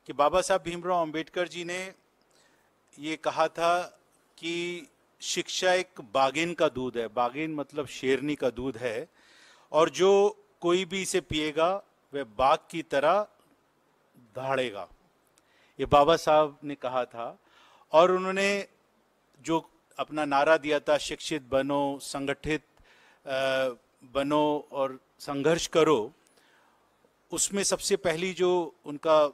कि बाबा साहब भीमराव अंबेडकर जी ने ये कहा था कि शिक्षा एक बाघिन का दूध है। बाघिन मतलब शेरनी का दूध है, और जो कोई भी इसे पिएगा वह बाघ की तरह दहाड़ेगा। ये बाबा साहब ने कहा था। और उन्होंने जो अपना नारा दिया था, शिक्षित बनो, संगठित बनो और संघर्ष करो, उसमें सबसे पहली जो उनका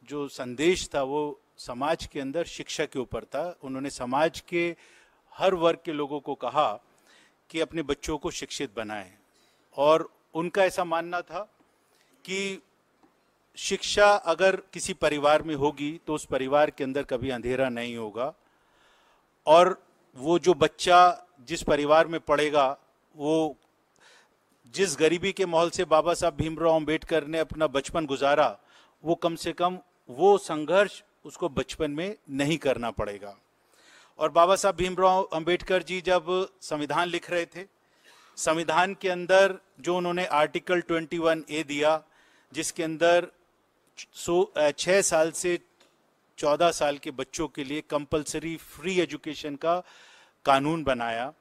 जो संदेश था वो समाज के अंदर शिक्षा के ऊपर था। उन्होंने समाज के हर वर्ग के लोगों को कहा कि अपने बच्चों को शिक्षित बनाएं, और उनका ऐसा मानना था कि शिक्षा अगर किसी परिवार में होगी तो उस परिवार के अंदर कभी अंधेरा नहीं होगा, और वो जो बच्चा जिस परिवार में पढ़ेगा, वो जिस गरीबी के माहौल से बाबा साहब भीमराव अंबेडकर ने अपना बचपन गुजारा, वो कम से कम वो संघर्ष उसको बचपन में नहीं करना पड़ेगा। और बाबा साहब भीमराव अंबेडकर जी जब संविधान लिख रहे थे, संविधान के अंदर जो उन्होंने आर्टिकल 21A दिया, जिसके अंदर 6 साल से 14 साल के बच्चों के लिए कंपलसरी फ्री एजुकेशन का कानून बनाया।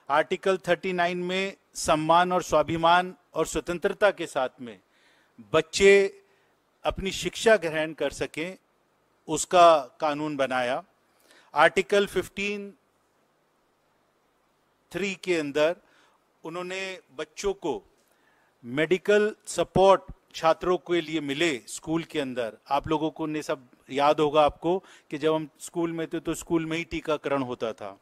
आर्टिकल 39 में सम्मान और स्वाभिमान और स्वतंत्रता के साथ में बच्चे अपनी शिक्षा ग्रहण कर सकें, उसका कानून बनाया। आर्टिकल 15(3) के अंदर उन्होंने बच्चों को मेडिकल सपोर्ट छात्रों के लिए मिले स्कूल के अंदर। आप लोगों को ने सब याद होगा आपको कि जब हम स्कूल में थे तो स्कूल में ही टीकाकरण होता था।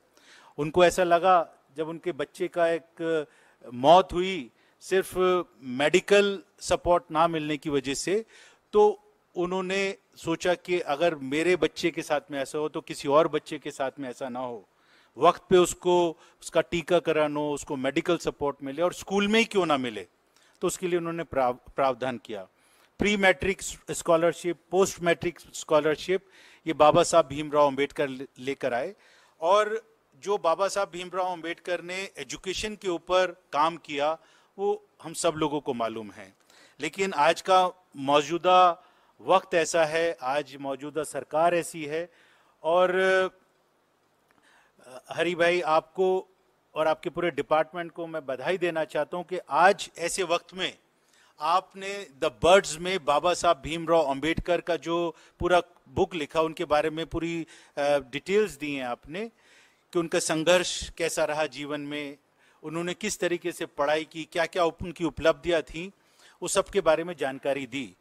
उनको ऐसा लगा जब उनके बच्चे का एक मौत हुई सिर्फ मेडिकल सपोर्ट ना मिलने की वजह से, तो उन्होंने सोचा कि अगर मेरे बच्चे के साथ में ऐसा हो तो किसी और बच्चे के साथ में ऐसा ना हो, वक्त पे उसको उसका टीकाकरण हो, उसको मेडिकल सपोर्ट मिले, और स्कूल में ही क्यों ना मिले। तो उसके लिए उन्होंने प्रावधान किया। Pre matric scholarship, post matric scholarship, ये बाबा साहब भीमराव अंबेडकर लेकर आए। और जो बाबा साहब भीमराव अंबेडकर ने एजुकेशन के ऊपर काम किया वो हम सब लोगों को मालूम है। लेकिन आज का मौजूदा वक्त ऐसा है, आज मौजूदा सरकार ऐसी है, और हरी भाई आपको और आपके पूरे डिपार्टमेंट को मैं बधाई देना चाहता हूं कि आज ऐसे वक्त में आपने द बर्ड्स में बाबा साहब भीमराव अंबेडकर का जो पूरा बुक लिखा, उनके बारे में पूरी डिटेल्स दी हैं आपने कि उनका संघर्ष कैसा रहा जीवन में, उन्होंने किस तरीके से पढ़ाई की, क्या क्या उनकी उपलब्धियां थी, उस सब के बारे में जानकारी दी।